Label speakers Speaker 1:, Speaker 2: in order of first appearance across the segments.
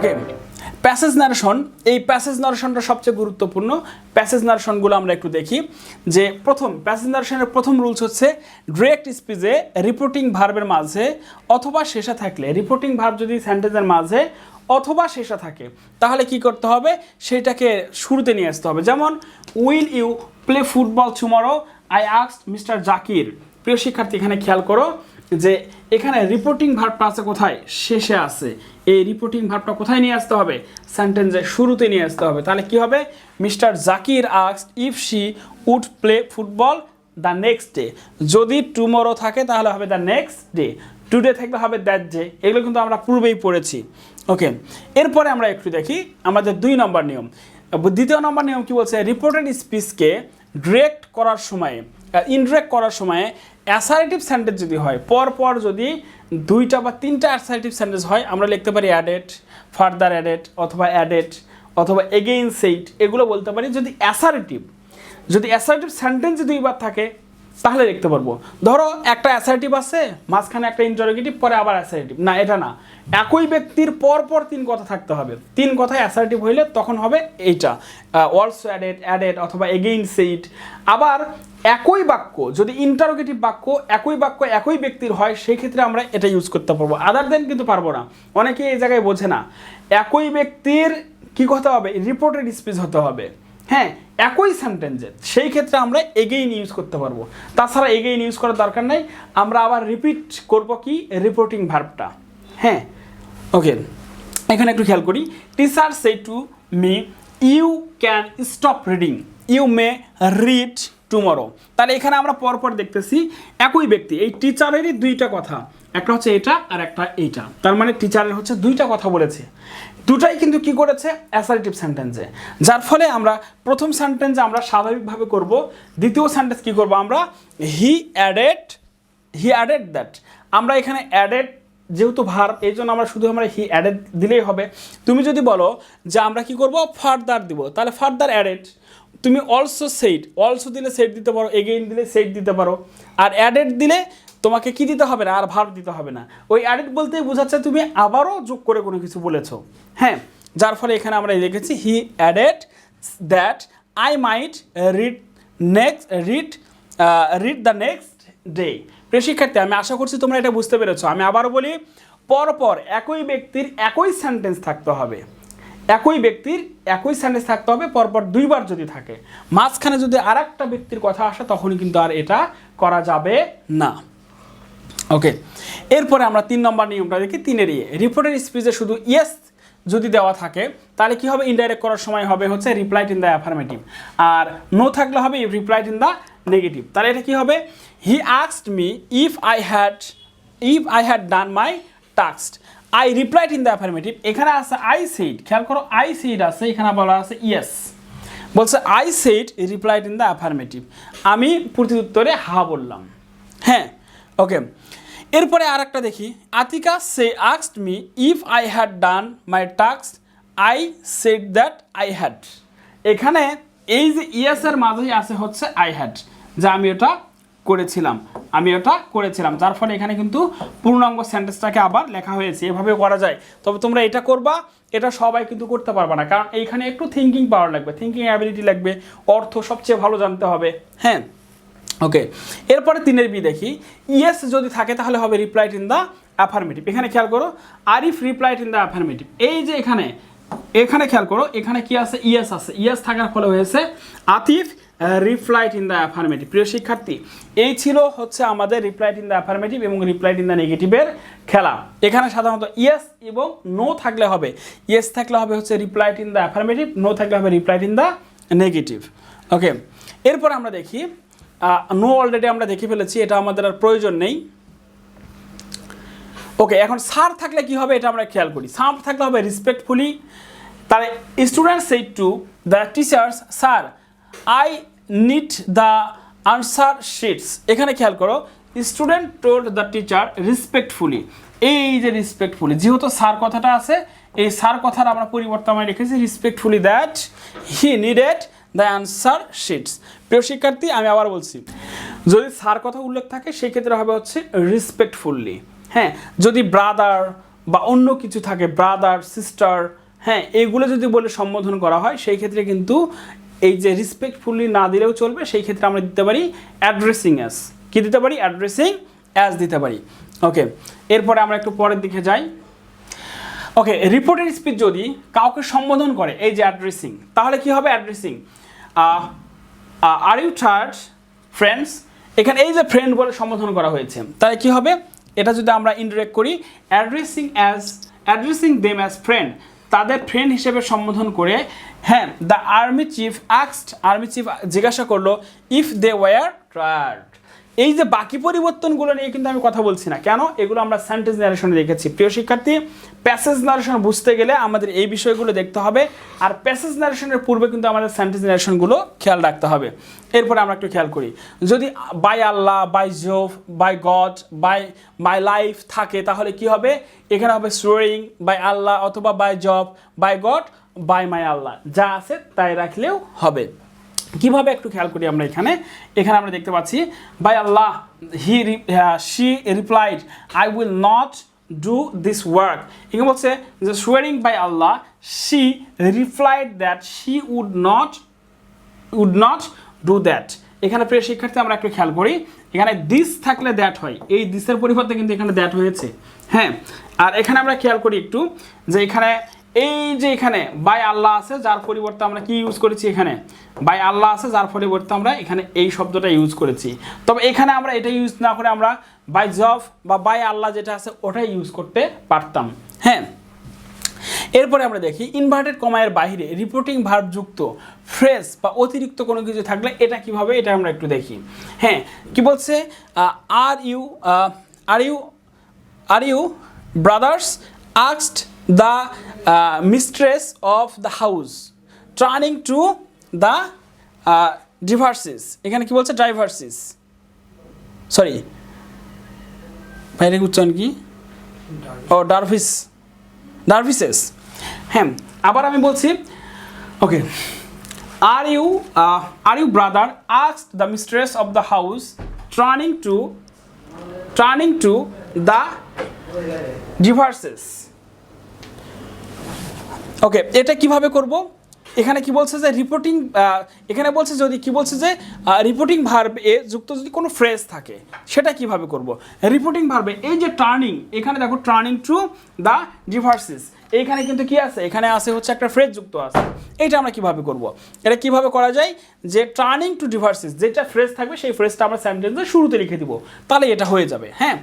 Speaker 1: ওকে, passage narration, এই passage নারেশনটা সবচেয়ে গুরুত্বপূর্ণ। প্যাসেজ নারেশনগুলো আমরা একটু দেখি। যে প্রথম প্যাসেজ নারেশনের প্রথম রুলস হচ্ছে ডিরেক্ট স্পিচে রিপোর্টিং ভার্বের মাঝে অথবা শেষে থাকলে, রিপোর্টিং ভার্ব যদি সেন্টেন্সের মাঝে অথবা শেষে থাকে তাহলে কি করতে হবে, সেটাকে শুরুতে নিয়ে আসতে হবে। যেমন will you play football tomorrow, I asked Mister Zakir. প্রিয় শিক্ষার্থী, এখানে খেয়াল করো যে এখানে রিপোর্টিং ভার্বটা আছে কোথায়, শেষে আছে। এই রিপোর্টিং ভার্বটা কোথায় নিয়ে আসতে হবে, সেন্টেন্সের শুরুতে নিয়ে আসতে হবে। তাহলে কি হবে, Mister Zakir asked if she would play football the next day. যদি টুমরো থাকে তাহলে হবে দ্য নেক্সট ডে, টুডে থাকলে হবে দ্যাট ডে। এগুলো কিন্তু আমরা পূর্বেই পড়েছি। ওকে, এরপরে আমরা একটু দেখি আমাদের 2 নম্বর নিয়ম। দ্বিতীয় নম্বর নিয়ম কি বলছে, রিপোর্টেড স্পিচকে ডিরেক্ট করার সময়, ইনডিরেক্ট করার সময় অ্যাসারেটিভ সেন্টেন্স যদি হয়, পরপর যদি 2টা বা 3টা অ্যাসারেটিভ সেন্টেন্স হয়, আমরা লিখতে পারি অ্যাডেড, ফার্দার অ্যাডেড, অথবা অ্যাডেড, অথবা এগেইন সেইড, এগুলো বলতে পারি। যদি অ্যাসারেটিভ সেন্টেন্স যদি 2বার থাকে তাহলে লিখতে পারবো। ধরো একটা অ্যাসারেটিভ আছে, মাঝখানে একটা ইন্টারোগেটিভ, পরে আবার অ্যাসারেটিভ, না এটা না, একই ব্যক্তির পরপর 3 কথা থাকতে হবে। 3 কথায় অ্যাসারেটিভ হইলে তখন হবে এইটা, অলসো অ্যাডেড, অ্যাডেড, অথবা এগেইন সেইড। আবার একই বাক্য যদি ইন্টারোগেটিভ বাক্য, একই বাক্য একই ব্যক্তির হয়, সেই ক্ষেত্রে আমরা এটা ইউজ করতে পারবো, আদার দেন কিন্তু পারবো না। অনেকে এই জায়গায় বোঝে না, একই ব্যক্তির কি হতে হবে, রিপোর্টেড স্পিচ হতে হবে। হ্যাঁ, একই সেন্টেন্সে, সেই ক্ষেত্রে আমরা এগেইন ইউজ করতে পারবো। তাছাড়া এগেইন ইউজ করার দরকার নেই, আমরা আবার রিপিট করব কি, রিপোর্টিং ভার্বটা। হ্যাঁ, ওকে, এখানে একটু খেয়াল করি। Teacher say to me you can stop reading, you may read tomorrow. তাহলে এখানে আমরা পরপর দেখতেছি একই ব্যক্তি, এই টিচারেরই 2টা কথা, একটা হচ্ছে এটা আর একটা এইটা। তার মানে টিচারের হচ্ছে 2টা কথা বলেছে, দুটাই কিন্তু কি করেছে, অ্যাসারেটিভ সেন্টেন্সে। যার ফলে আমরা প্রথম সেন্টেন্সে আমরা স্বাভাবিকভাবে করব, দ্বিতীয় সেন্টেন্স কি করব আমরা, হি অ্যাডেড দ্যাট। আমরা এখানে অ্যাডেড যেহেতু ভার্ব, এই জন্য আমরা শুধু হি অ্যাডেড দিলেই হবে। তুমি যদি বলো যে আমরা কি করব, ফার্দার দিব, তাহলে ফার্দার অ্যাডেড। তুমি অলসো সেইড, অলসো দিলে সেইড দিতে পারো, এগেইন দিলে সেইড দিতে পারো। আর অ্যাডেড দিলে তোমাকে কি দিতে হবে না, আর ভার্ব দিতে হবে না। ওই অ্যাডেড বলতেই বোঝাচ্ছে তুমি আবারও যোগ করে কোনো কিছু বলেছো। হ্যাঁ, যার ফলে এখানে আমরা লিখেছি he added that I might read the next day. প্রিয় শিক্ষার্থী, আমি আশা করছি তোমরা এটা বুঝতে পেরেছো। আমি আবারও বলি, পরপর একই ব্যক্তির একই সেন্টেন্স থাকতে হবে, একই ব্যক্তির একই সেন্টেন্স থাকতে হবে, পরপর 2বার যদি থাকে। মাঝখানে যদি আর একটা ব্যক্তির কথা আসে তখনই কিন্তু আর এটা করা যাবে না। ওকে, এরপরে আমরা 3 নম্বর নিয়মটা দেখি। 3-এর রিপোর্টেড স্পিচে শুধু ইয়েস যদি দেওয়া থাকে তাহলে কি হবে, ইনডাইরেক্ট করার সময় হবে হচ্ছে রিপ্লাইড ইন দ্য অ্যাফার্মেটিভ, আর নো থাকলে হবে রিপ্লাইড ইন দ্য নেগেটিভ। তাহলে এটা কি হবে, he asked me if I had done my task, I replied in the affirmative. এখানে আছে আই সেইড, খেয়াল করো আই সেইড আছে, এখানে বলা আছে ইয়েস। বলছে I said replied in the affirmative, আমি প্রত্যুত্তরে হা বললাম। হ্যাঁ, ওকে, এরপরে আর একটা দেখি। আতিকা সে asked me if I had done my task, I said that I had. এখানে এই যে ইয়েসের মাঝেই আছে হচ্ছে আই হ্যাড, যে আমি ওটা করেছিলাম, যার ফলে এখানে কিন্তু পূর্ণাঙ্গ সেন্টেন্সটাকে আবার লেখা হয়েছে। এভাবে করা যায়, তবে তোমরা এটা করবা, এটা সবাই কিন্তু করতে পারবে না, কারণ এইখানে একটু থিঙ্কিং পাওয়ার লাগবে, থিঙ্কিং অ্যাবিলিটি লাগবে, অর্থ সবচেয়ে ভালো জানতে হবে। হ্যাঁ, ওকে, এরপরে 3-এর দেখি। ইয়েস যদি থাকে তাহলে হবে রিপ্লাইড ইন দ্য অ্যাফার্মেটিভ। এখানে খেয়াল করো, Arif replied in the affirmative. এই যে এখানে খেয়াল করো, এখানে কি আছে, ইয়েস আছে, ইয়েস থাকার ফলে হয়েছে Atif replied in the affirmative. প্রিয় শিক্ষার্থী, এই ছিল হচ্ছে আমাদের রিপ্লাইড ইন দ্য অ্যাফার্মেটিভ এবং রিপ্লাইড ইন দ্য নেগেটিভের খেলা। এখানে সাধারণত ইয়েস এবং নো থাকলে হবে, ইয়েস থাকলে হবে হচ্ছে replied in the affirmative, no থাকলে হবে replied in the negative. Okay, এরপর আমরা দেখি, নো অলরেডি আমরা দেখে ফেলেছি, এটা আমাদের আর প্রয়োজন নেই। ওকে, এখন স্যার থাকলে কি হবে এটা আমরা খেয়াল করি। স্যার থাকলে হবে রেসপেক্টফুলি। তাহলে student said to the teachers, sir I need the answer shits. এখানে খেয়াল করো, student told the teacher respectfully. এই যে রেসপেক্টফুলি, যেহেতু স্যার কথাটা আছে, এই স্যার কথার আমরা পরিবর্তন আমরা রেখেছি respectfully that he needed the answer shits. প্রিয় শিক্ষার্থী, আমি আবার বলছি, যদি স্যার কথা উল্লেখ থাকে সেই ক্ষেত্রে হবে হচ্ছে রেসপেক্টফুলি। হ্যাঁ, যদি ব্রাদার বা অন্য কিছু থাকে, ব্রাদার, সিস্টার, হ্যাঁ, এইগুলো যদি বলে সম্বোধন করা হয় সেই ক্ষেত্রে কিন্তু এই যে রেসপেক্টফুলি না দিলেও চলবে, সেই ক্ষেত্রে আমরা দিতে পারি অ্যাড্রেসিং অ্যাজ। কি দিতে পারি? অ্যাড্রেসিং অ্যাজ দিতে পারি। ওকে, এরপরে আমরা একটু পরের দিকে যাই। ওকে, রিপোর্টেড স্পিচ যদি কাউকে সম্বোধন করে, এই যে অ্যাড্রেসিং, তাহলে কি হবে? Addressing are you tired friends, এখানে এই যে ফ্রেন্ড বলে সম্বোধন করা হয়েছে, তাহলে কি হবে? এটা যদি আমরা ইনডিরেক্ট করি, অ্যাড্রেসিং দেম অ্যাজ ফ্রেন্ড, তাদের ফ্রেন্ড হিসেবে সম্বোধন করে। হ্যাঁ, দ্য আর্মি চিফ জিজ্ঞাসা করলো ইফ দে ওয়ার টায়ার্ড। এই যে বাকি পরিবর্তনগুলো নিয়ে কিন্তু আমি কথা বলছি না, কেন? এগুলো আমরা সেন্টেন্স ন্যারেশনে দেখেছি। প্রিয় শিক্ষার্থী, প্যাসেজ ন্যারেশন বুঝতে গেলে আমাদের এই বিষয়গুলো দেখতে হবে, আর প্যাসেজ ন্যারেশনের পূর্বে কিন্তু আমাদের সেন্টেন্স ন্যারেশনগুলো খেয়াল রাখতে হবে। এরপরে আমরা একটু খেয়াল করি, যদি by Allah, by Jove, by God, by life থাকে, তাহলে কি হবে? এখানে হবে সোয়ারিং বাই আল্লাহ, অথবা by Jove, by God, by my Allah, যা আছে তাই রাখলেও হবে। কিভাবে একটু খেয়াল করি আমরা এখানে আমরা দেখতে পাচ্ছি by Allah she replied I will not do this work. এখানে বলছে যে swearing by Allah she replied that she would not do that. এখানে প্রিয় শিক্ষার্থী আমরা একটু খেয়াল করি, এখানে দিস থাকলে দ্যাট হয়, এই দিসের পরিবর্তে কিন্তু এখানে দ্যাট হয়েছে। হ্যাঁ, আর এখানে আমরা খেয়াল করি একটু যে এখানে বাই আল্লাহ আছে, যার পরিবর্তে আমরা কি ইউজ করেছি? এখানে বাই আল্লাহ আছে, যার পরিবর্তে আমরা এখানে এই শব্দটা ইউজ করেছি। তবে এখানে আমরা এটা ইউজ না করে আমরা বাই জব বা বাই আল্লাহ যেটা আছে ওটাই ইউজ করতে পারতাম। হ্যাঁ, এরপরে আমরা দেখি ইনভার্টেড কমায়ের বাইরে রিপোর্টিং ভার্ব যুক্ত ফ্রেজ বা অতিরিক্ত কোনো কিছু থাকলে এটা কিভাবে, এটা আমরা একটু দেখি। হ্যাঁ, কি বলছে? Are you brothers asked the mistress of the house turning to the divorces। এখানে কি বলছে? ডাইভার্সিস, সরি বাইরে উচ্চারণ কি? ও ডারভিসেস। হ্যাঁ, আবার আমি বলছি। Okay, are you brother asked the mistress of the house turning to the divorces। ওকে, এটা কিভাবে করব? এখানে কি বলছে যে রিপোর্টিং, এখানে বলছে যদি কি বলছে যে রিপোর্টিং ভার্বে যুক্ত যদি কোনো ফ্রেজ থাকে, সেটা কিভাবে করব? রিপোর্টিং ভার্বে এই যে টার্নিং, এখানে দেখো টার্নিং টু দ্য ডিভার্সেস, এইখানে কিন্তু কি আছে? এখানে আছে হচ্ছে একটা ফ্রেজ যুক্ত আছে। এটা আমরা কিভাবে করব? এটা কিভাবে করা যায়? যে টার্নিং টু ডিভার্সেস, যেটা ফ্রেজ থাকবে সেই ফ্রেজটা আমরা সেন্টেন্সের শুরুতে লিখে দিব, তাহলে এটা হয়ে যাবে। হ্যাঁ,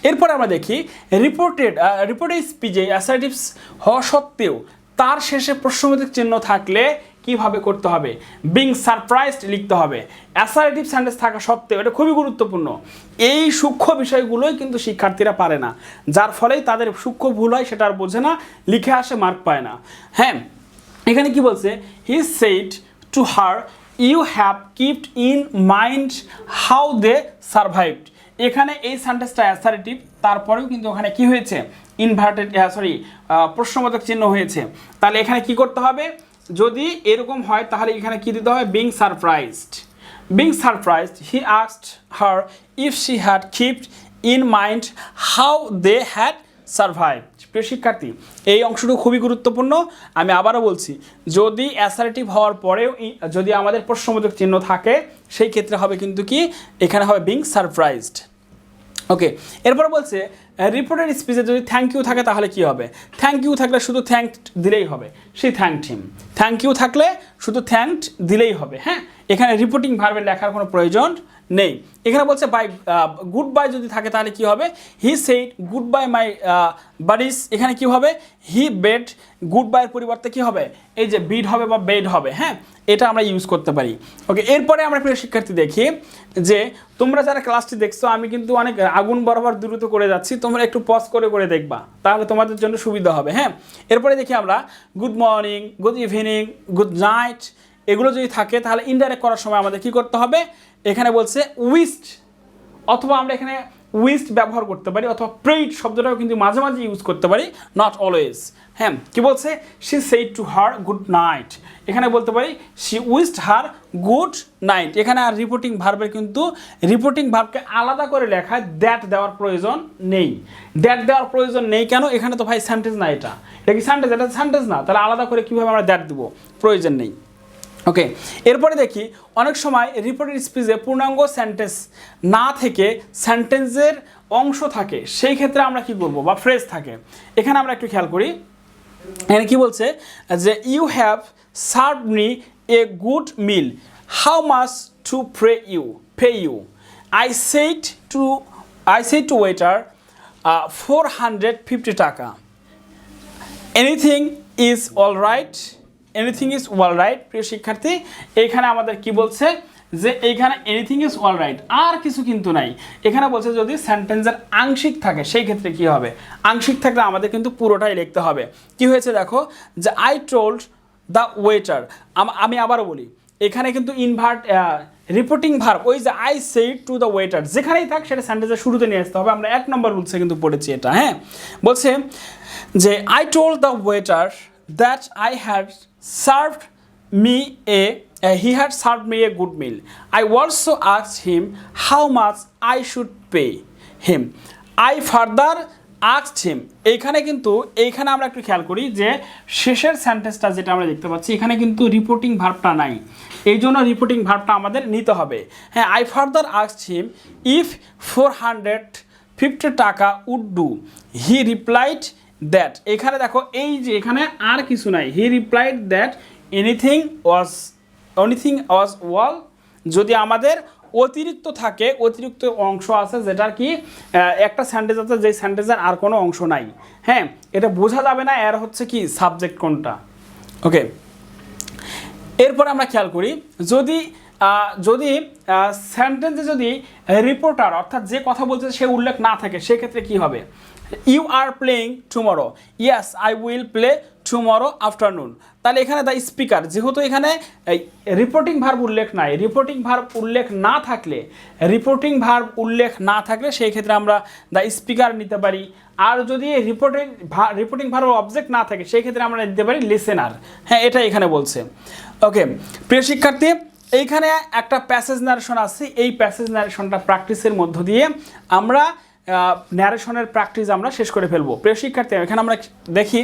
Speaker 1: এরপরে আমরা দেখি রিপোর্টেড স্পিচে অ্যাসার্টিভস হওয়া সত্ত্বেও তার শেষে প্রশ্নবোধক চিহ্ন থাকলে কিভাবে করতে হবে? বিং সারপ্রাইজড লিখতে হবে অ্যাসার্টিভ সেন্টেন্স থাকা সত্ত্বেও। এটা খুবই গুরুত্বপূর্ণ। এই সূক্ষ্ম বিষয়গুলোই কিন্তু শিক্ষার্থীরা পারে না, যার ফলেই তাদের সূক্ষ্ম ভুল হয়, সেটা আর বোঝে না, লিখে আসে, মার্ক পায় না। হ্যাঁ, এখানে কি বলছে? He said to her you have kept in mind how they survived. এখানে এই সেন্টেন্সটা অ্যাসার্টিভ, তারপরেও কিন্তু ওখানে কি হয়েছে? ইনভার্টেড প্রশ্নবোধক চিহ্ন হয়েছে। তাহলে এখানে কি করতে হবে? যদি এরকম হয় তাহলে এখানে কি দিতে হবে? Being surprised he asked her if she had kept in mind how they had survived. প্রিয় শিক্ষার্থী, এই অংশটুকু খুবই গুরুত্বপূর্ণ। আমি আবারও বলছি, যদি অ্যাসার্টিভ হওয়ার পরেও যদি আমাদের প্রশ্নবোধক চিহ্ন থাকে, সেই ক্ষেত্রে হবে কিন্তু কি? এখানে হবে বিং সারপ্রাইজড। ওকে, এরপর বলছে রিপোর্টেড স্পিচে যদি থ্যাংক ইউ থাকে তাহলে কি হবে? থ্যাংক ইউ থাকলে শুধু থ্যাঙ্কড দিলেই হবে, সে থ্যাঙ্কড হিম। থ্যাংক ইউ থাকলে শুধু থ্যাঙ্কড দিলেই হবে। হ্যাঁ, এখানে রিপোর্টিং ভার্বে লেখার কোনো প্রয়োজন নেই। এখানে বলছে বাই গুড বাই যদি থাকে তাহলে কি হবে? He said goodbye my buddies. এখানে কি হবে? হি বেড গুড বাইয়ের পরিবর্তে কি হবে? এই যে বিড হবে বা বেড হবে। হ্যাঁ, এটা আমরা ইউজ করতে পারি। ওকে, এরপরে আমরা প্রিয় শিক্ষার্থী দেখি যে তোমরা যারা ক্লাসটি দেখছো, আমি কিন্তু অনেক আগুন বরাবর দ্রুত করে যাচ্ছি, তোমরা একটু পজ করে দেখবা, তাহলে তোমাদের জন্য সুবিধা হবে। হ্যাঁ, এরপরে দেখি আমরা good morning, good evening, good night, এগুলো যদি থাকে তাহলে ইনডাইরেক্ট করার সময় আমাদের কি করতে হবে? এখানে বলছে উইশড, অথবা আমরা এখানে উইস্ট ব্যবহার করতে পারি, অথবা প্রেইড শব্দটাও কিন্তু মাঝে মাঝে ইউজ করতে পারি, নট অলওয়েজ। হ্যাঁ, কি বলছে, she said to her good night, এখানে বলতে পারি she wished her good night. এখানে আর রিপোর্টিং ভার্বের কিন্তু রিপোর্টিং ভার্বকে আলাদা করে লেখায় দ্যাট দেওয়ার প্রয়োজন নেই। দ্যাট দেওয়ার প্রয়োজন নেই কেন, এখানে তো ভাই সেন্টেন্স না, এটা কি সেন্টেন্স? এটা সেন্টেন্স না, তাহলে আলাদা করে কীভাবে আমরা দ্যাট দিব, প্রয়োজন নেই। ওকে, এরপরে দেখি অনেক সময় রিপোর্টেড স্পিচে পূর্ণাঙ্গ সেন্টেন্স না থেকে সেন্টেন্সের অংশ থাকে, সেই ক্ষেত্রে আমরা কি করব, বা ফ্রেজ থাকে। এখানে আমরা একটু খেয়াল করি, এখানে কি বলছে যে you have serve me a good meal, how much to pay you, I said to waiter 450 টাকা, anything is all right, anything is all right. প্রিয় শিক্ষার্থী, এইখানে আমাদের কি বলছে যে এইখানে এনিথিং ইজ অল রাইট, আর কিছু কিন্তু নাই। এখানে বলছে যদি সেন্টেন্সের আংশিক থাকে সেই ক্ষেত্রে কি হবে, আংশিক থাকলে আমাদের কিন্তু পুরোটাই লিখতে হবে। কি হয়েছে দেখো, যে আই টোল্ড দ্য ওয়েটার, আমি আবারও বলি, এখানে কিন্তু ইনভার্ট রিপোর্টিং ভার্ব, ওই যে I said to the waiter যেখানেই থাক সেটা সেন্টেন্সের শুরুতে নিয়ে আসতে হবে। আমরা 1 নম্বর রুলসে কিন্তু পড়েছি এটা। হ্যাঁ, বলছে যে I told the waiter that he had served me a good meal. I also asked him how much I should pay him. I further asked him. এইখানে আমরা একটু খেয়াল করি যে শেষের সেন্টেন্সটা যেটা আমরা দেখতে পাচ্ছি, এখানে কিন্তু রিপোর্টিং ভার্বটা নাই, এই জন্য রিপোর্টিং ভার্বটা আমাদের নিতে হবে। হ্যাঁ, I further asked him if 450 টাকা would do. He replied that, এখানে দেখো এই যে এখানে আর কিছু নাই, হি রিপ্লাইড দ্যাট এনিথিং ওয়াজ ওয়াল। যদি আমাদের অতিরিক্ত থাকে, অতিরিক্ত অংশ আছে যেটার কি একটা সেন্টেন্স আছে যেই সেন্টেন্সের আর কোনো অংশ নাই, হ্যাঁ, এটা বোঝা যাবে না এর হচ্ছে কি সাবজেক্ট কোনটা। ওকে, এরপর আমরা খেয়াল করি যদি সেন্টেন্সে যদি রিপোর্টার অর্থাৎ যে কথা বলছে সে উল্লেখ না থাকে, সেক্ষেত্রে কি হবে, you are playing tomorrow, yes I will play tomorrow afternoon. তাহলে এখানে দ্য স্পিকার, যেহেতু এখানে রিপোর্টিং ভার্ব উল্লেখ নাই, রিপোর্টিং ভার্ব উল্লেখ না থাকলে সেই ক্ষেত্রে আমরা দ্য স্পিকার নিতে পারি। আর যদি রিপোর্টিং ভার্ব অবজেক্ট না থাকে সেই ক্ষেত্রে আমরা নিতে পারি লিসেনার। হ্যাঁ, এটা এখানে বলছে। ওকে, প্রিয় শিক্ষার্থী, এইখানে একটা প্যাসেজ ন্যারেশন আছে, এই প্যাসেজ ন্যারেশনটা প্র্যাকটিসের মধ্য দিয়ে আমরা ন্যারেশনের প্র্যাকটিস আমরা শেষ করে ফেলবো। প্রিয় শিক্ষার্থী, এখানে আমরা দেখি